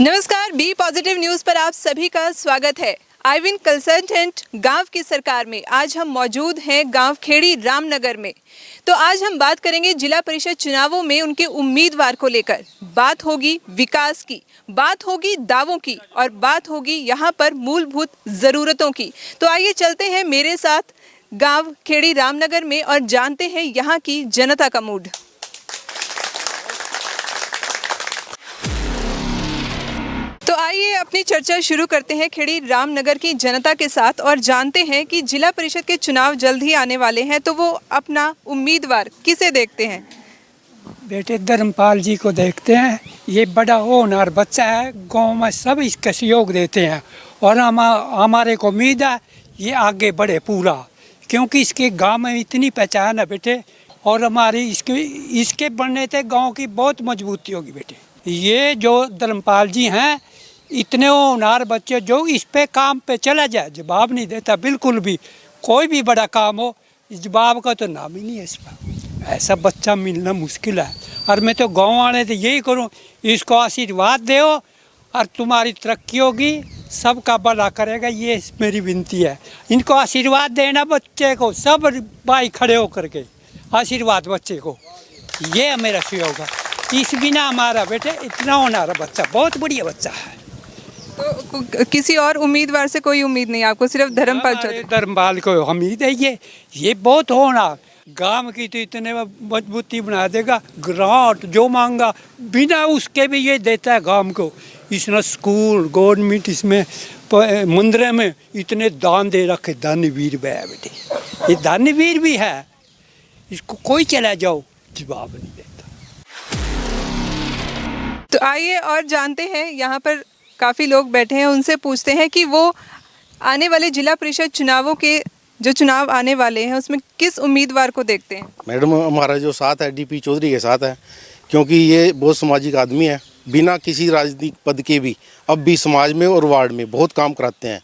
नमस्कार, B positive news पर आप सभी का स्वागत है। आइविन कंसल्टेंट गांव की सरकार में आज हम मौजूद हैं गांव खेड़ी रामनगर में। तो आज हम बात करेंगे जिला परिषद चुनावों में उनके उम्मीदवार को लेकर। बात होगी विकास की, बात होगी दावों की और बात होगी यहाँ पर मूलभूत जरूरतों की। तो आइए चलते हैं मेरे साथ गांव खेड़ी रामनगर में और जानते हैं यहाँ की जनता का मूड। तो आइए अपनी चर्चा शुरू करते हैं खेड़ी रामनगर की जनता के साथ और जानते हैं कि जिला परिषद के चुनाव जल्द ही आने वाले हैं, तो वो अपना उम्मीदवार किसे देखते हैं? बेटे धर्मपाल जी को देखते हैं। ये बड़ा होनहार बच्चा है, गांव में सब इसका सहयोग देते हैं और हमारे को उम्मीद है ये आगे बढ़े पूरा, क्योंकि इसके गांव में इतनी पहचान है बेटे। और हमारी इसके बढ़ने से गांव की बहुत मजबूती होगी बेटे। ये जो धर्मपाल जी हैं, इतने होनहार बच्चे जो इस पे काम पे चला जाए, जवाब नहीं देता बिल्कुल भी। कोई भी बड़ा काम हो, इस जवाब का तो नाम ही नहीं है इस पर। ऐसा बच्चा मिलना मुश्किल है। और मैं तो गाँव वाले से यही करूँ, इसको आशीर्वाद दो और तुम्हारी तरक्की होगी, सबका भला करेगा, ये मेरी विनती है। इनको आशीर्वाद देना बच्चे को, सब भाई खड़े होकर के आशीर्वाद बच्चे को, ये है मेरा सहयोग है। इस बिना हमारा बेटे इतना होनहार बच्चा, बहुत बढ़िया बच्चा है। तो किसी और उम्मीदवार से कोई उम्मीद नहीं आपको, सिर्फ धर्मपाल चौधरी? धर्मपाल को उम्मीद है, ये बहुत होनहार, गांव की तो इतने मजबूती बना देगा। ग्रांट जो मांगा बिना उसके भी ये देता है गांव को। इसने स्कूल गवर्नमेंट इसमें मंदिर में इतने दान दे रखे। दानवीर भी है बेटे, ये दानवीर भी है, इसको कोई चला जाओ जवाब नहीं देता। तो आइए और जानते हैं, यहाँ पर काफ़ी लोग बैठे हैं, उनसे पूछते हैं कि वो आने वाले जिला परिषद चुनावों के जो चुनाव आने वाले हैं उसमें किस उम्मीदवार को देखते हैं? मैडम, हमारा जो साथ है डीपी चौधरी के साथ है, क्योंकि ये बहुत सामाजिक आदमी है। बिना किसी राजनीतिक पद के भी अब भी समाज में और वार्ड में बहुत काम कराते हैं।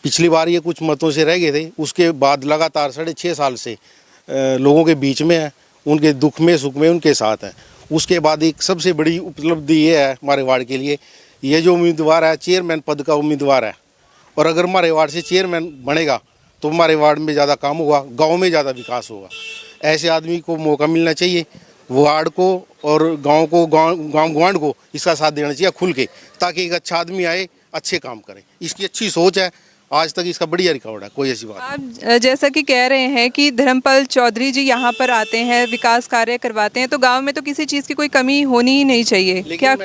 पिछली बार ये कुछ मतों से रह गए थे, उसके बाद लगातार 6.5 साल से लोगों के बीच में है, उनके दुख में सुख में उनके साथ है। उसके बाद एक सबसे बड़ी उपलब्धि ये है हमारे वार्ड के लिए, ये जो उम्मीदवार है चेयरमैन पद का उम्मीदवार है। और अगर हमारे वार्ड से चेयरमैन बनेगा तो हमारे वार्ड में ज़्यादा काम होगा, गांव में ज़्यादा विकास होगा। ऐसे आदमी को मौका मिलना चाहिए, वार्ड को और गांव को, गांव गवांड को इसका साथ देना चाहिए खुल के, ताकि एक अच्छा आदमी आए, अच्छे काम करे। इसकी अच्छी सोच है, आज तक इसका बढ़िया रिकॉर्ड है, कोई ऐसी बात। आप जैसा कि कह रहे हैं कि धर्मपाल चौधरी जी यहाँ पर आते हैं, विकास कार्य करवाते हैं, तो गांव में तो किसी चीज़ की कोई कमी होनी ही नहीं चाहिए क्या?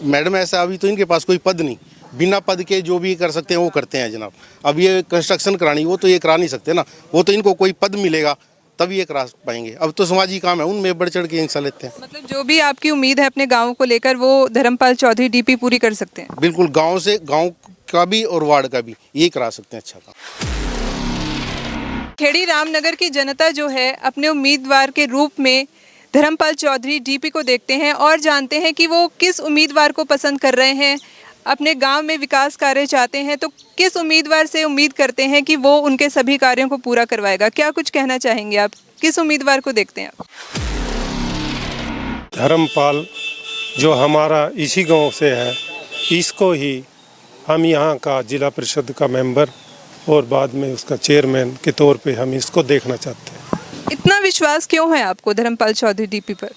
मैडम, ऐसा अभी तो इनके पास कोई पद नहीं, बिना पद के जो भी कर सकते हैं वो करते हैं जनाब। अब ये कंस्ट्रक्शन करानी, वो तो ये करा नहीं सकते ना, वो तो इनको कोई पद मिलेगा तभी ये करा पाएंगे। अब तो समाजी काम है, उनमें बढ़ चढ़ के हिस्सा लेते हैं। मतलब जो भी आपकी उम्मीद है अपने गाँव को लेकर, वो धर्मपाल चौधरी डीपी पूरी कर सकते हैं? बिल्कुल, गाँव से गाँव का भी और वार्ड का भी यही करा सकते हैं अच्छा काम। खेड़ी रामनगर की जनता जो है अपने उम्मीदवार के रूप में धर्मपाल चौधरी डीपी को देखते हैं और जानते हैं कि वो किस उम्मीदवार को पसंद कर रहे हैं। अपने गांव में विकास कार्य चाहते हैं तो किस उम्मीदवार से उम्मीद करते हैं कि वो उनके सभी कार्यों को पूरा करवाएगा। क्या कुछ कहना चाहेंगे आप, किस उम्मीदवार को देखते हैं आप? धर्मपाल जो हमारा इसी गांव से है, इसको ही हम यहाँ का जिला परिषद का मेंबर और बाद में उसका चेयरमैन के तौर पे हम इसको देखना चाहते हैं। इतना विश्वास क्यों है आपको धर्मपाल चौधरी डीपी पर?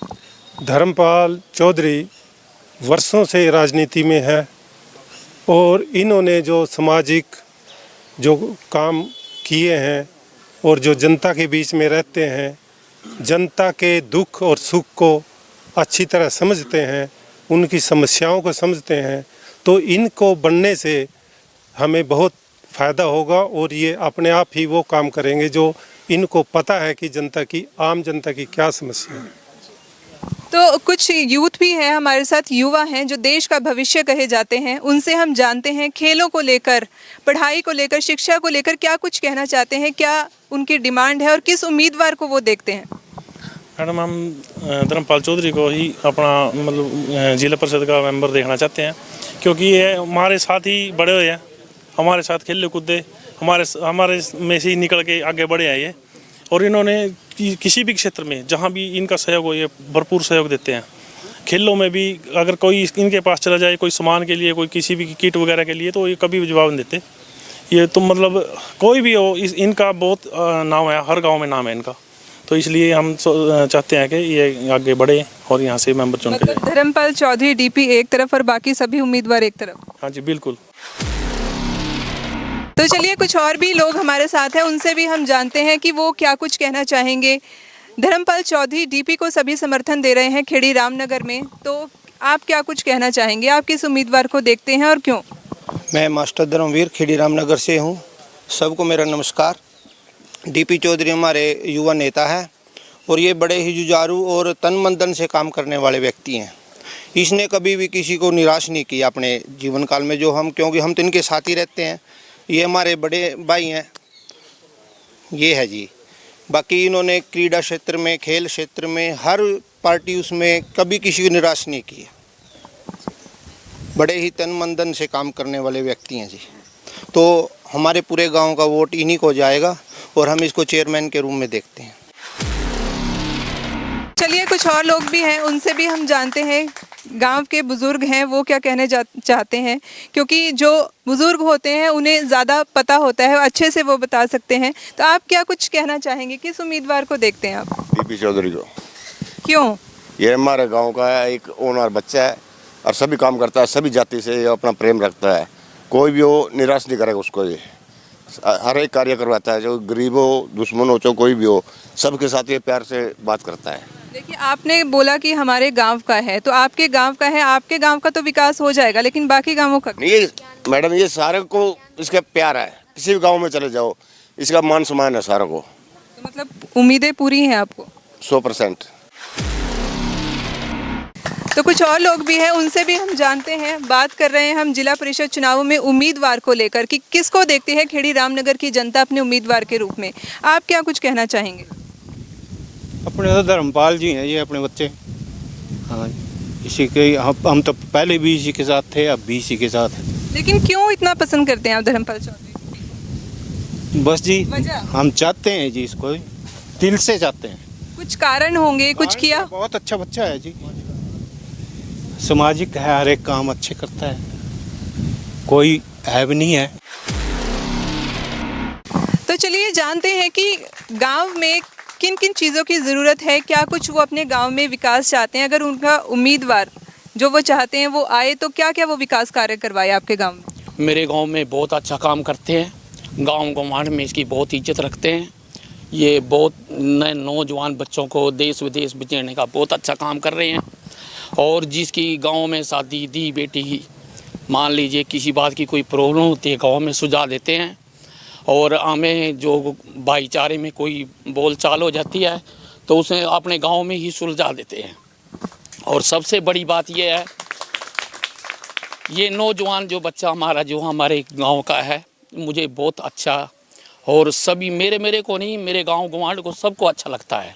धर्मपाल चौधरी वर्षों से राजनीति में है और इन्होंने जो सामाजिक जो काम किए हैं और जो जनता के बीच में रहते हैं, जनता के दुख और सुख को अच्छी तरह समझते हैं, उनकी समस्याओं को समझते हैं, तो इनको बनने से हमें बहुत फ़ायदा होगा और ये अपने आप ही वो काम करेंगे जो इनको पता है कि जनता की, आम जनता की क्या समस्या है। तो कुछ यूथ भी है हमारे साथ, युवा हैं जो देश का भविष्य कहे जाते हैं, उनसे हम जानते हैं खेलों को लेकर, पढ़ाई को लेकर, शिक्षा को लेकर क्या कुछ कहना चाहते हैं, क्या उनकी डिमांड है और किस उम्मीदवार को वो देखते हैं? मैडम, हम धर्मपाल चौधरी को ही अपना मतलब जिला परिषद का मेंबर देखना चाहते हैं, क्योंकि ये हमारे साथ ही बड़े हुए हैं, हमारे साथ खेले कूदे, हमारे में से ही निकल के आगे बढ़े हैं ये। और इन्होंने किसी भी क्षेत्र में जहाँ भी इनका सहयोग हो, ये भरपूर सहयोग देते हैं। खेलों में भी अगर कोई इनके पास चला जाए कोई सामान के लिए, कोई किसी भी किट वगैरह के लिए, तो ये कभी भी जवाब नहीं देते। ये तो मतलब कोई भी हो, इनका बहुत नाम है, हर गांव में नाम है इनका। तो इसलिए हम चाहते हैं कि ये आगे बढ़े और यहाँ से मेंबर चुन के मतलब धर्मपाल चौधरी डीपी एक तरफ और बाकी सभी उम्मीदवार एक तरफ। हाँ जी बिल्कुल। तो चलिए कुछ और भी लोग हमारे साथ हैं, उनसे भी हम जानते हैं कि वो क्या कुछ कहना चाहेंगे। धर्मपाल चौधरी डीपी को सभी समर्थन दे रहे हैं खेड़ी रामनगर में, तो आप क्या कुछ कहना चाहेंगे? आप किस उम्मीदवार को देखते हैं और क्यों? मैं मास्टर धर्मवीर खेड़ी रामनगर से हूँ। सबको मेरा नमस्कार। डीपी चौधरी हमारे युवा नेता है और ये बड़े ही जुझारू और तन मन धन से काम करने वाले व्यक्ति हैं। इसने कभी भी किसी को निराश नहीं किया अपने जीवन काल में, जो हम, क्योंकि हम तो इनके साथ ही रहते हैं। ये हमारे बड़े भाई हैं, ये है जी। बाकी इन्होंने क्रीड़ा क्षेत्र में, खेल क्षेत्र में, हर पार्टी उसमें कभी किसी को निराश नहीं किया। बड़े ही तन मन धन से काम करने वाले व्यक्ति हैं जी। तो हमारे पूरे गांव का वोट इन्हीं को जाएगा और हम इसको चेयरमैन के रूप में देखते हैं। चलिए कुछ और लोग भी हैं, उनसे भी हम जानते हैं। गांव के बुजुर्ग हैं, वो क्या कहने चाहते हैं, क्योंकि जो बुजुर्ग होते हैं उन्हें ज़्यादा पता होता है, अच्छे से वो बता सकते हैं। तो आप क्या कुछ कहना चाहेंगे? किस उम्मीदवार को देखते हैं आप? डीपी चौधरी को। क्यों? ये हमारे गांव का एक ओनर बच्चा है और सभी काम करता है, सभी जाति से ये अपना प्रेम रखता है। कोई भी हो निराश नहीं करेगा उसको। ये हर एक कार्य करवाता है, जो गरीब हो, दुश्मन हो, चाहे कोई भी हो, सबके साथ ये प्यार से बात करता है। देखिए, आपने बोला कि हमारे गांव का है, तो आपके गांव का है, आपके गांव का तो विकास हो जाएगा, लेकिन बाकी गांवों का नहीं, ये मैडम, ये सारे को इसका प्यार है। किसी भी गाँव में चले जाओ, इसका मान सम्मान है सारों को। तो मतलब उम्मीदें पूरी हैं आपको? 100%। तो कुछ और लोग भी हैं, उनसे भी हम जानते हैं। बात कर रहे हैं हम जिला परिषद चुनावों में उम्मीदवार को लेकर कि किसको देखती है खेड़ी रामनगर की जनता अपने उम्मीदवार के रूप में। आप क्या कुछ कहना चाहेंगे? अपने तो धर्मपाल जी हैं, ये अपने बच्चे। हाँ, इसी के हम तो पहले भी इसी के साथ थे, अब भी इसी के साथ हैं। लेकिन क्यों इतना पसंद करते हैं आप धर्मपाल चौधरी? बस जी, वजह? हम चाहते हैं जी, इसको दिल से चाहते हैं। कुछ कारण होंगे, कुछ किया? बहुत अच्छा बच्चा है जी, सामाजिक है, हर एक काम अच्छे करता है, कोई ऐब नहीं है। तो चलिए जानते हैं कि गांव में किन किन चीज़ों की ज़रूरत है, क्या कुछ वो अपने गांव में विकास चाहते हैं। अगर उनका उम्मीदवार जो वो चाहते हैं वो आए, तो क्या क्या वो विकास कार्य करवाए आपके गांव में? मेरे गांव में बहुत अच्छा काम करते हैं, गांव गंवाड़ में इसकी बहुत इज्जत रखते हैं। ये बहुत नए नौजवान बच्चों को देश विदेश भेजने का बहुत अच्छा काम कर रहे हैं। और जिसकी गांव में शादी दी बेटी, मान लीजिए किसी बात की कोई प्रॉब्लम होती है, गांव में सुझा देते हैं। और हमें जो भाईचारे में कोई बोलचाल हो जाती है तो उसे अपने गांव में ही सुलझा देते हैं। और सबसे बड़ी बात यह है, ये नौजवान जो बच्चा हमारा जो हमारे गांव का है, मुझे बहुत अच्छा, और सभी मेरे को नहीं, मेरे गांव गंवाड़ को सबको अच्छा लगता है।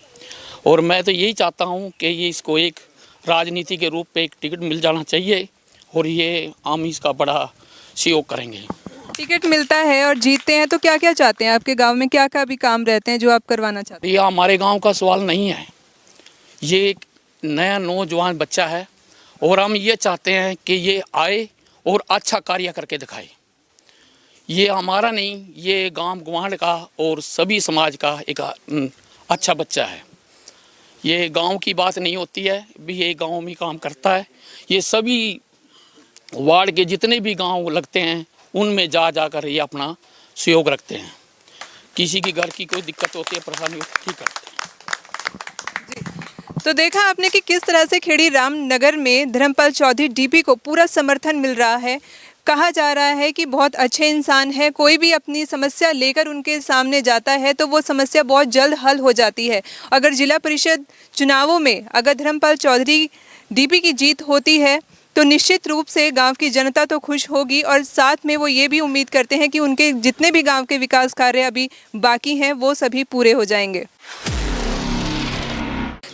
और मैं तो यही चाहता हूं कि ये इसको एक राजनीति के रूप पे एक टिकट मिल जाना चाहिए और ये हम इसका बड़ा सहयोग करेंगे। टिकट मिलता है और जीतते हैं तो क्या क्या चाहते हैं? आपके गांव में क्या क्या भी काम रहते हैं जो आप करवाना चाहते हैं? ये हमारे गांव का सवाल नहीं है, ये एक नया नौजवान बच्चा है और हम ये चाहते हैं कि ये आए और अच्छा कार्य करके दिखाए। ये हमारा नहीं, ये गांव गंवाड़ का और सभी समाज का एक अच्छा बच्चा है। ये गांव की बात नहीं होती है, भी ये गांव में काम करता है। ये सभी वार्ड के जितने भी गांव लगते हैं उनमें जाकर ये अपना सहयोग रखते हैं। किसी की घर की कोई दिक्कत होती है, परेशानी होती है, ठीक करते हैं। तो देखा आपने कि किस तरह से खेड़ी रामनगर में धर्मपाल चौधरी डीपी को पूरा समर्थन मिल रहा है। कहा जा रहा है कि बहुत अच्छे इंसान है, कोई भी अपनी समस्या लेकर उनके सामने जाता है तो वो समस्या बहुत जल्द हल हो जाती है। अगर जिला परिषद चुनावों में अगर धर्मपाल चौधरी डीपी की जीत होती है तो निश्चित रूप से गांव की जनता तो खुश होगी और साथ में वो ये भी उम्मीद करते हैं कि उनके जितने भी गांव के विकास कार्य अभी बाकी हैं वो सभी पूरे हो जाएंगे।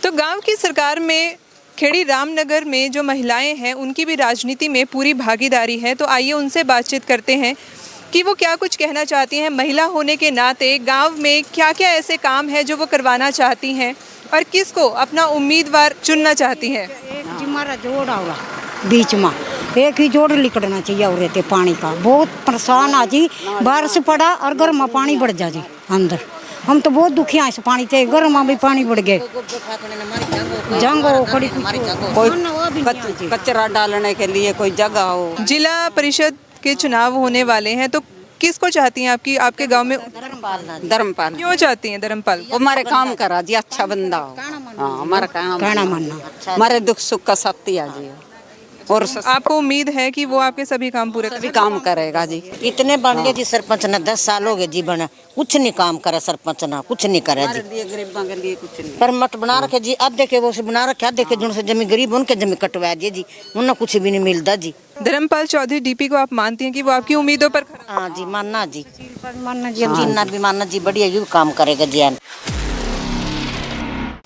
तो गांव की सरकार में खेड़ी रामनगर में जो महिलाएं हैं उनकी भी राजनीति में पूरी भागीदारी है। तो आइए उनसे बातचीत करते हैं कि वो क्या कुछ कहना चाहती हैं। महिला होने के नाते गांव में क्या क्या ऐसे काम है जो वो करवाना चाहती हैं और किसको अपना उम्मीदवार चुनना चाहती हैं। जी हमारा जोड़ आवा बीच में एक ही जोड़ लिकड़ना चाहिए और रहते पानी का बहुत परेशान आ जी। बारिश पड़ा और गर्म में पानी बढ़ जा जी अंदर। हम तो बहुत दुखी हैं इस पानी से। गर्म में भी पानी बढ़ गए। जंग हो खड़ी कोई कचरा डालने के लिए कोई जगह हो। जिला परिषद के चुनाव होने वाले हैं तो किसको चाहती हैं आपके गांव में? धर्मपाल। क्यों चाहती हैं धर्मपाल? वो हमारे काम करा जी, अच्छा बंदा हो। हाँ, हमारा कहना मानना हमारे दुख सुख का साथी आ जी। और आपको उम्मीद है कि वो आपके सभी काम पूरे भी काम करेगा जी। इतने बन गए जी सरपंच ने 10 साल हो गए जी बना, कुछ नहीं काम करे सरपंच ना, कुछ नहीं करे जी। गरीबों के लिए कुछ नहीं। पर मत बना रखे जी, आधे के वो से बना रखे, आधे के जिनसे जमी गरीब उनके जमी कटवा दिए जी, उन्हें कुछ भी नहीं मिलता जी। धर्मपाल चौधरी डीपी को आप मानती हैं कि वो आपकी उम्मीदों पर खरा? हाँ जी मानना जी, जीना भी मानना जी, बढ़िया ये काम करेगा जी।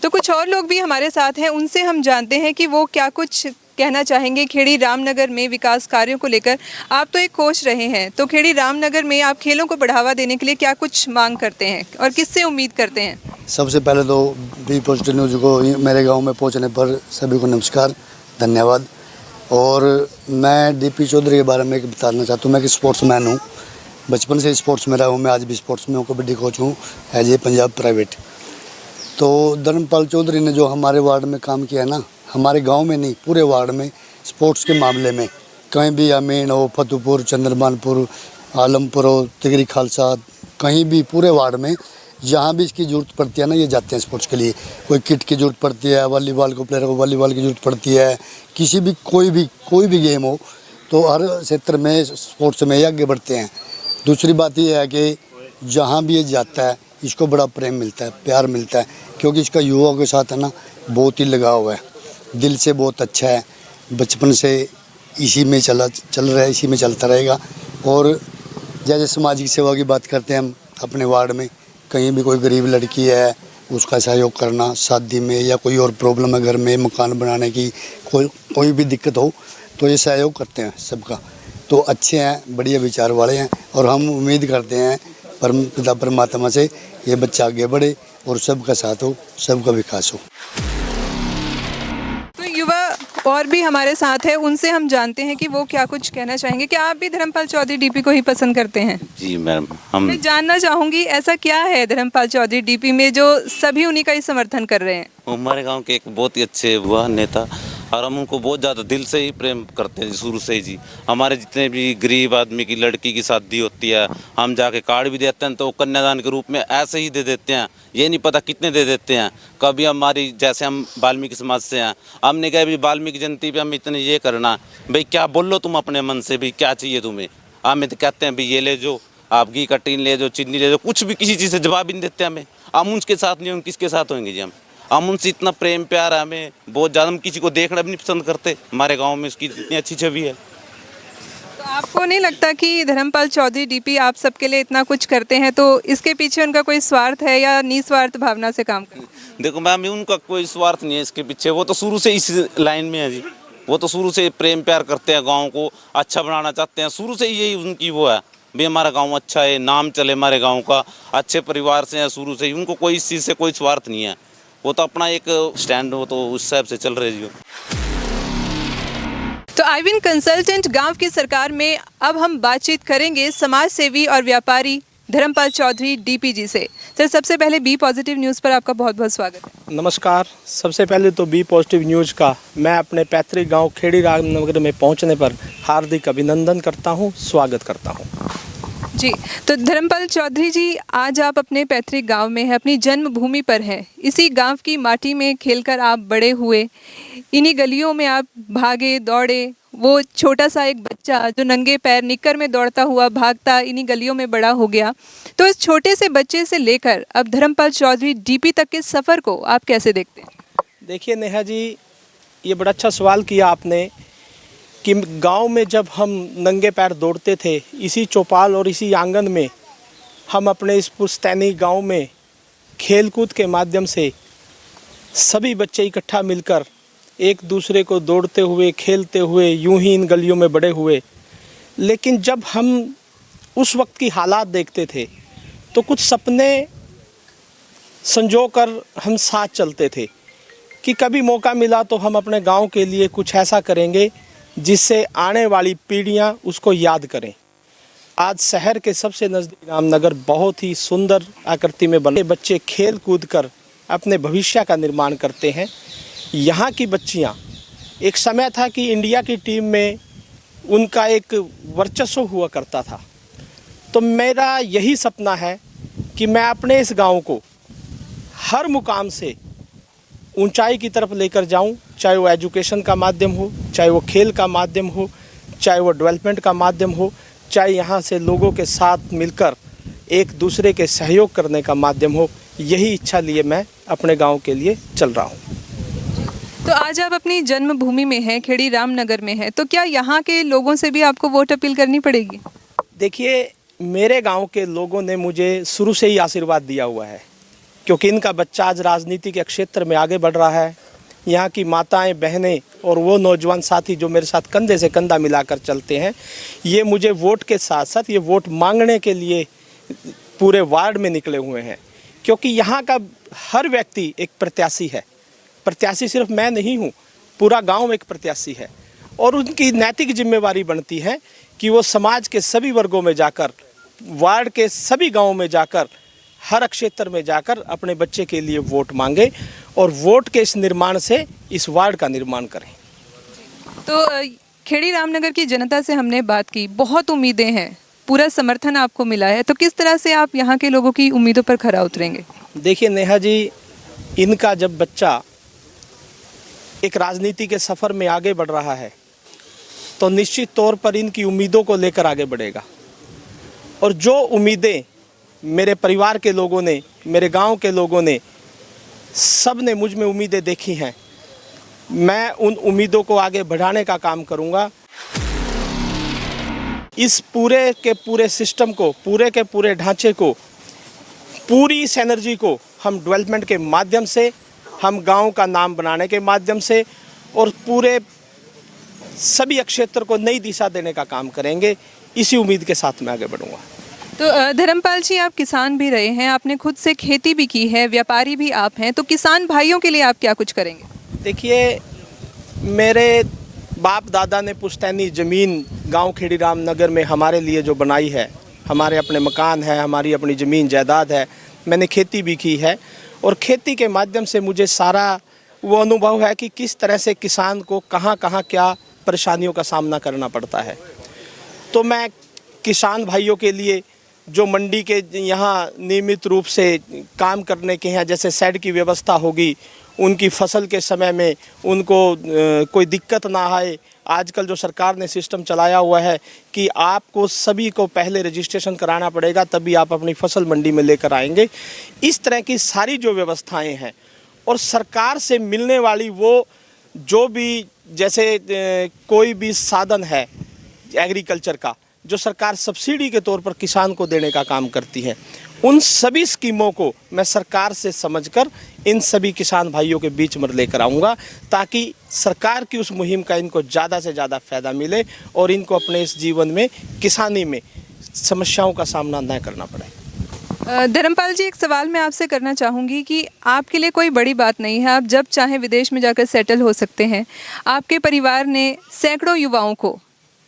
तो कुछ और लोग भी हमारे साथ हैं, उनसे हम जानते हैं कि वो क्या कुछ कहना चाहेंगे खेड़ी रामनगर में विकास कार्यों को लेकर। आप तो एक कोच रहे हैं, तो खेड़ी रामनगर में आप खेलों को बढ़ावा देने के लिए क्या कुछ मांग करते हैं और किससे उम्मीद करते हैं? सबसे पहले तो बी पॉजिटिव न्यूज़ को मेरे गांव में पहुंचने पर सभी को नमस्कार, धन्यवाद। और मैं डीपी चौधरी के बारे में बताना चाहता हूँ। मैं एक स्पोर्ट्समैन हूँ, बचपन से स्पोर्ट्स में रहा हूँ। मैं आज भी स्पोर्ट्स में हूँ, कबड्डी कोच हूँ एज ए पंजाब प्राइवेट। तो धर्मपाल चौधरी ने जो हमारे वार्ड में काम किया है ना, हमारे गांव में नहीं पूरे वार्ड में स्पोर्ट्स के मामले में, कहीं भी अमीन हो, फतेहपुर, चंद्रमानपुर, आलमपुर हो, तिगरी खालसा, कहीं भी पूरे वार्ड में जहाँ भी इसकी ज़रूरत पड़ती है ना, ये जाते हैं स्पोर्ट्स के लिए। कोई किट की ज़रूरत पड़ती है, वॉलीबॉल को प्लेयर को वॉलीबॉल की ज़रूरत पड़ती है, किसी भी कोई भी गेम हो तो हर क्षेत्र में स्पोर्ट्स में ये आगे बढ़ते हैं। दूसरी बात ये है कि जहाँ भी ये जाता है इसको बड़ा प्रेम मिलता है, प्यार मिलता है, क्योंकि इसका युवाओं के साथ है ना बहुत ही लगाव है, दिल से बहुत अच्छा है। बचपन से इसी में चल रहा है, इसी में चलता रहेगा। और जैसे सामाजिक सेवा की बात करते हैं हम अपने वार्ड में, कहीं भी कोई गरीब लड़की है उसका सहयोग करना, शादी में या कोई और प्रॉब्लम है घर में, मकान बनाने की कोई भी दिक्कत हो तो ये सहयोग करते हैं सबका। तो अच्छे हैं, बढ़िया विचार वाले हैं और हम उम्मीद करते हैं पिता परमात्मा से ये बच्चा आगे बढ़े और सबका साथ हो, सबका विकास हो। तो युवा और भी हमारे साथ है, उनसे हम जानते हैं कि वो क्या कुछ कहना चाहेंगे। क्या आप भी धर्मपाल चौधरी डीपी को ही पसंद करते हैं? जी मैम, हम मैं जानना चाहूँगी ऐसा क्या है धर्मपाल चौधरी डीपी में जो सभी उन्हीं का ही समर्थन कर रहे हैं? हमारे गांव के एक बहुत ही अच्छे हुआ नेता और हम उनको बहुत ज़्यादा दिल से ही प्रेम करते हैं शुरू से ही जी। हमारे जितने भी गरीब आदमी की लड़की की शादी होती है, हम जाके कार्ड भी देते हैं तो वो कन्यादान के रूप में ऐसे ही दे देते हैं, ये नहीं पता कितने दे देते हैं। कभी हमारी जैसे हम वाल्मीकि समाज से हैं, हमने कहा भी वाल्मीकि जयंती पे हम इतने ये करना, भाई क्या बोल लो तुम अपने मन से, भी क्या चाहिए तुम्हें? हमें तो कहते हैं भाई ये ले जो, आप घी का टीन ले जो, चीनी ले जो, कुछ भी किसी चीज़ से जवाब ही नहीं देते हमें। हम उनके साथ नहीं, हम किसके साथ होंगे जी? हम उनसे इतना प्रेम प्यार है हमें बहुत ज़्यादा, हम किसी को देखना भी नहीं पसंद करते। हमारे गांव में उसकी इतनी अच्छी छवि है। तो आपको नहीं लगता कि धर्मपाल चौधरी डीपी आप सबके लिए इतना कुछ करते हैं तो इसके पीछे उनका कोई स्वार्थ है या निस्वार्थ भावना से काम करते हैं? देखो मैम, उनका कोई स्वार्थ नहीं है इसके पीछे, वो तो शुरू से इस लाइन में है जी। वो तो शुरू से प्रेम प्यार करते हैं, गाँव को अच्छा बनाना चाहते हैं, शुरू से यही उनकी वो है भाई हमारा गाँव अच्छा है, नाम चले हमारे गाँव का, अच्छे परिवार से है शुरू से ही। उनको कोई इस चीज़ से कोई स्वार्थ नहीं है, वो तो अपना एक स्टैंड हो तो उस हिसाब से चल रहे जी। तो आईविन कंसल्टेंट गांव की सरकार में अब हम बातचीत करेंगे समाज सेवी और व्यापारी धर्मपाल चौधरी डीपी जी से। सर, सबसे पहले बी पॉजिटिव न्यूज़ पर आपका बहुत बहुत स्वागत है। नमस्कार। सबसे पहले तो बी पॉजिटिव न्यूज़ का मैं अपने पैतृक गांव खेड़ी रामनगर में पहुंचने पर हार्दिक अभिनंदन करता हूं, स्वागत करता हूं। जी, तो धर्मपाल चौधरी जी, आज आप अपने पैतृक गांव में हैं, अपनी जन्मभूमि पर हैं। इसी गांव की माटी में खेलकर आप बड़े हुए, इन्हीं गलियों में आप भागे दौड़े। वो छोटा सा एक बच्चा जो नंगे पैर निक्कर में दौड़ता हुआ भागता इन्हीं गलियों में बड़ा हो गया। तो इस छोटे से बच्चे से लेकर अब धर्मपाल चौधरी डीपी तक के सफ़र को आप कैसे देखते हैं? देखिए नेहा जी, ये बड़ा अच्छा सवाल किया आपने कि गांव में जब हम नंगे पैर दौड़ते थे, इसी चौपाल और इसी आंगन में हम अपने इस पुश्तैनी गांव में खेलकूद के माध्यम से सभी बच्चे इकट्ठा मिलकर एक दूसरे को दौड़ते हुए खेलते हुए यूं ही इन गलियों में बड़े हुए। लेकिन जब हम उस वक्त की हालात देखते थे तो कुछ सपने संजो कर हम साथ चलते थे। कि कभी मौका मिला तो हम अपने गांव के लिए कुछ ऐसा करेंगे जिससे आने वाली पीढ़ियां उसको याद करें। आज शहर के सबसे नज़दीक रामनगर बहुत ही सुंदर आकृति में बने, बच्चे खेल कूद कर अपने भविष्य का निर्माण करते हैं। यहाँ की बच्चियाँ, एक समय था कि इंडिया की टीम में उनका एक वर्चस्व हुआ करता था। तो मेरा यही सपना है कि मैं अपने इस गांव को हर मुकाम से ऊंचाई की तरफ लेकर जाऊं, चाहे वो एजुकेशन का माध्यम हो, चाहे वो खेल का माध्यम हो, चाहे वो डेवलपमेंट का माध्यम हो, चाहे यहाँ से लोगों के साथ मिलकर एक दूसरे के सहयोग करने का माध्यम हो। यही इच्छा लिए मैं अपने गांव के लिए चल रहा हूँ। तो आज आप अपनी जन्मभूमि में हैं, खेड़ी रामनगर में हैं, तो क्या यहाँ के लोगों से भी आपको वोट अपील करनी पड़ेगी? देखिए, मेरे गांव के लोगों ने मुझे शुरू से ही आशीर्वाद दिया हुआ है, क्योंकि इनका बच्चा आज राजनीति के क्षेत्र में आगे बढ़ रहा है। यहाँ की माताएं, बहनें और वो नौजवान साथी जो मेरे साथ कंधे से कंधा मिलाकर चलते हैं, ये मुझे वोट के साथ साथ ये वोट मांगने के लिए पूरे वार्ड में निकले हुए हैं, क्योंकि यहाँ का हर व्यक्ति एक प्रत्याशी है। प्रत्याशी सिर्फ मैं नहीं हूँ, पूरा गांव एक प्रत्याशी है, और उनकी नैतिक जिम्मेवारी बनती है कि वो समाज के सभी वर्गों में जाकर, वार्ड के सभी गाँवों में जाकर, हर क्षेत्र में जाकर अपने बच्चे के लिए वोट मांगे और वोट के इस निर्माण से इस वार्ड का निर्माण करें। तो खेड़ी रामनगर की जनता से हमने बात की, बहुत उम्मीदें हैं, पूरा समर्थन आपको मिला है, तो किस तरह से आप यहाँ के लोगों की उम्मीदों पर खरा उतरेंगे? देखिए नेहा जी, इनका जब बच्चा एक राजनीति के सफ़र में आगे बढ़ रहा है तो निश्चित तौर पर इनकी उम्मीदों को लेकर आगे बढ़ेगा। और जो उम्मीदें मेरे परिवार के लोगों ने, मेरे गांव के लोगों ने, सब ने मुझ में उम्मीदें देखी हैं, मैं उन उम्मीदों को आगे बढ़ाने का काम करूंगा। इस पूरे के पूरे सिस्टम को, पूरे के पूरे ढांचे को, पूरी इस एनर्जी को हम डेवलपमेंट के माध्यम से, हम गांव का नाम बनाने के माध्यम से और पूरे सभी क्षेत्र को नई दिशा देने का काम करेंगे। इसी उम्मीद के साथ मैं आगे बढ़ूंगा। तो धर्मपाल जी, आप किसान भी रहे हैं, आपने खुद से खेती भी की है, व्यापारी भी आप हैं, तो किसान भाइयों के लिए आप क्या कुछ करेंगे? देखिए, मेरे बाप दादा ने पुश्तैनी ज़मीन गांव खेड़ी रामनगर में हमारे लिए जो बनाई है, हमारे अपने मकान है, हमारी अपनी ज़मीन जायदाद है, मैंने खेती भी की है और खेती के माध्यम से मुझे सारा वो अनुभव है कि किस तरह से किसान को कहाँ कहाँ क्या परेशानियों का सामना करना पड़ता है। तो मैं किसान भाइयों के लिए जो मंडी के यहाँ नियमित रूप से काम करने के हैं, जैसे शेड की व्यवस्था होगी, उनकी फसल के समय में उनको कोई दिक्कत ना आए। आजकल जो सरकार ने सिस्टम चलाया हुआ है कि आपको सभी को पहले रजिस्ट्रेशन कराना पड़ेगा, तभी आप अपनी फसल मंडी में लेकर आएंगे। इस तरह की सारी जो व्यवस्थाएं हैं और सरकार से मिलने वाली वो जो भी, जैसे कोई भी साधन है एग्रीकल्चर का, जो सरकार सब्सिडी के तौर पर किसान को देने का काम करती है, उन सभी स्कीमों को मैं सरकार से समझकर इन सभी किसान भाइयों के बीच में लेकर आऊँगा, ताकि सरकार की उस मुहिम का इनको ज़्यादा से ज़्यादा फ़ायदा मिले और इनको अपने इस जीवन में, किसानी में समस्याओं का सामना न करना पड़े। धर्मपाल जी, एक सवाल मैं आपसे करना चाहूँगी कि आपके लिए कोई बड़ी बात नहीं है, आप जब चाहें विदेश में जाकर सेटल हो सकते हैं। आपके परिवार ने सैकड़ों युवाओं को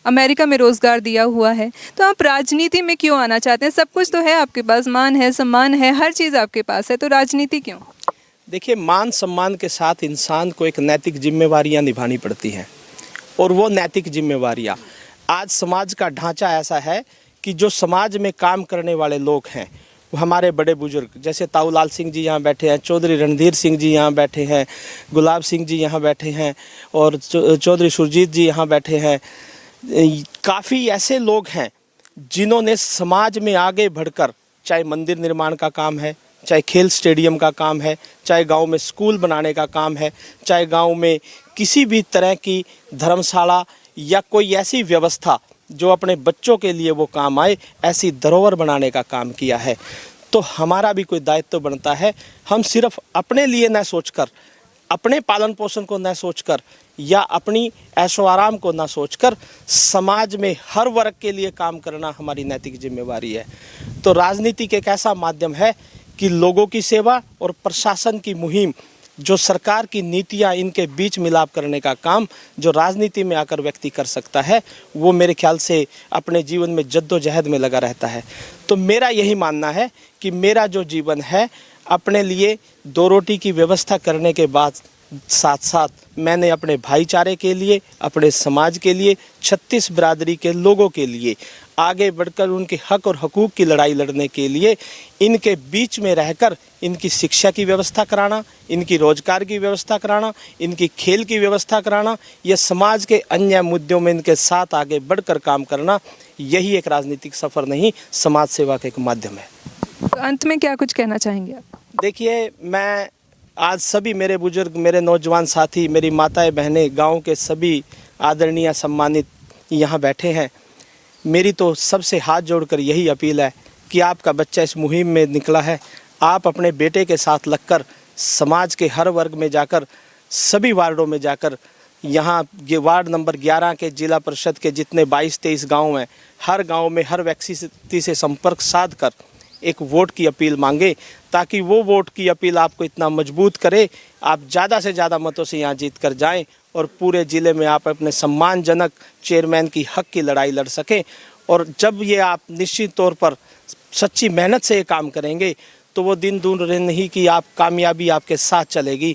अमेरिका में रोज़गार दिया हुआ है, तो आप राजनीति में क्यों आना चाहते हैं? सब कुछ तो है आपके पास, मान है, सम्मान है, हर चीज़ आपके पास है, तो राजनीति क्यों? देखिए, मान सम्मान के साथ इंसान को एक नैतिक जिम्मेवारियां निभानी पड़ती हैं, और वो नैतिक जिम्मेवारियां, आज समाज का ढांचा ऐसा है कि जो समाज में काम करने वाले लोग हैं, वो हमारे बड़े बुजुर्ग, जैसे ताऊलाल सिंह जी यहाँ बैठे हैं, चौधरी रणधीर सिंह जी यहाँ बैठे हैं, गुलाब सिंह जी यहाँ बैठे हैं, और चौधरी सुरजीत जी यहाँ बैठे हैं। काफ़ी ऐसे लोग हैं जिन्होंने समाज में आगे बढ़कर, चाहे मंदिर निर्माण का काम है, चाहे खेल स्टेडियम का काम है, चाहे गांव में स्कूल बनाने का काम है, चाहे गांव में किसी भी तरह की धर्मशाला या कोई ऐसी व्यवस्था जो अपने बच्चों के लिए वो काम आए, ऐसी धरोहर बनाने का काम किया है। तो हमारा भी कोई दायित्व बनता है, हम सिर्फ अपने लिए न सोचकर, अपने पालन पोषण को न सोचकर या अपनी ऐशो आराम को न सोचकर, समाज में हर वर्ग के लिए काम करना हमारी नैतिक जिम्मेवारी है। तो राजनीति एक ऐसा माध्यम है कि लोगों की सेवा और प्रशासन की मुहिम जो सरकार की नीतियां इनके बीच मिलाप करने का काम जो राजनीति में आकर व्यक्ति कर सकता है, वो मेरे ख्याल से अपने जीवन में जद्दोजहद में लगा रहता है। तो मेरा यही मानना है कि मेरा जो जीवन है, अपने लिए 2 रोटी की व्यवस्था करने के बाद साथ साथ मैंने अपने भाईचारे के लिए, अपने समाज के लिए, 36 बिरादरी के लोगों के लिए आगे बढ़कर उनके हक और हकूक़ की लड़ाई लड़ने के लिए इनके बीच में रहकर इनकी शिक्षा की व्यवस्था कराना, इनकी रोजगार की व्यवस्था कराना, इनकी खेल की व्यवस्था कराना, यह समाज के अन्य मुद्दों में इनके साथ आगे बढ़कर काम करना, यही एक राजनीतिक सफ़र नहीं, समाज सेवा का एक माध्यम है। तो अंत में क्या कुछ कहना चाहेंगे आप? देखिए, मैं आज सभी मेरे बुजुर्ग, मेरे नौजवान साथी, मेरी माताएं बहनें, गांव के सभी आदरणीय सम्मानित यहाँ बैठे हैं। मेरी तो सबसे हाथ जोड़कर यही अपील है कि आपका बच्चा इस मुहिम में निकला है, आप अपने बेटे के साथ लगकर समाज के हर वर्ग में जाकर, सभी वार्डों में जाकर, यहाँ वार्ड नंबर 11 के जिला परिषद के जितने 22-23 गाँव हैं, हर गाँव में हर व्यक्ति से संपर्क साध कर एक वोट की अपील मांगे, ताकि वो वोट की अपील आपको इतना मजबूत करे, आप ज़्यादा से ज़्यादा मतों से यहाँ जीत कर जाएँ और पूरे ज़िले में आप अपने सम्मानजनक चेयरमैन की हक की लड़ाई लड़ सकें। और जब ये आप निश्चित तौर पर सच्ची मेहनत से ये काम करेंगे तो वो दिन दूर नहीं कि आप कामयाबी आपके साथ चलेगी।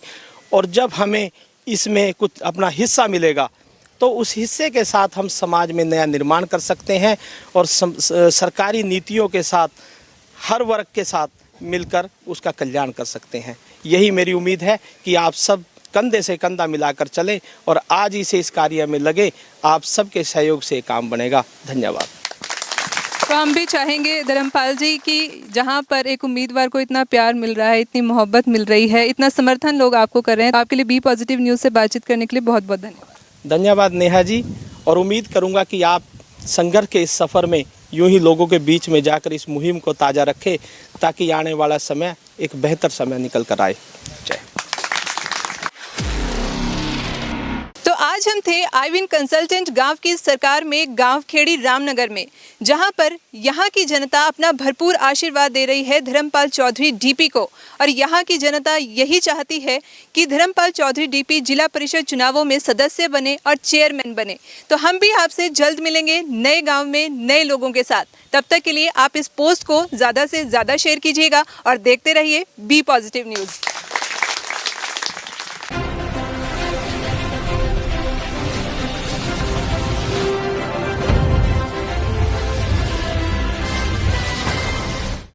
और जब हमें इसमें कुछ अपना हिस्सा मिलेगा तो उस हिस्से के साथ हम समाज में नया निर्माण कर सकते हैं और सरकारी नीतियों के साथ हर वर्ग के साथ मिलकर उसका कल्याण कर सकते हैं। यही मेरी उम्मीद है कि आप सब कंधे से कंधा मिलाकर चलें और आज ही से इस कार्य में लगे। आप सबके सहयोग से काम बनेगा। धन्यवाद। तो हम भी चाहेंगे धर्मपाल जी कि जहाँ पर एक उम्मीदवार को इतना प्यार मिल रहा है, इतनी मोहब्बत मिल रही है, इतना समर्थन लोग आपको कर रहे हैं, तो आपके लिए बी पॉजिटिव न्यूज़ से बातचीत करने के लिए बहुत बहुत धन्यवाद। धन्यवाद नेहा जी, और उम्मीद करूँगा कि आप संघर्ष के इस सफ़र में यूं ही लोगों के बीच में जाकर इस मुहिम को ताज़ा रखें, ताकि आने वाला समय एक बेहतर समय निकल कर आए। जय। तो आज हम थे आईविन कंसल्टेंट गांव की सरकार में गांव खेड़ी रामनगर में, जहां पर यहां की जनता अपना भरपूर आशीर्वाद दे रही है धर्मपाल चौधरी डीपी को, और यहां की जनता यही चाहती है कि धर्मपाल चौधरी डीपी जिला परिषद चुनावों में सदस्य बने और चेयरमैन बने। तो हम भी आपसे जल्द मिलेंगे नए गांव में नए लोगों के साथ। तब तक के लिए आप इस पोस्ट को ज़्यादा से ज़्यादा शेयर कीजिएगा और देखते रहिए बी पॉजिटिव न्यूज़।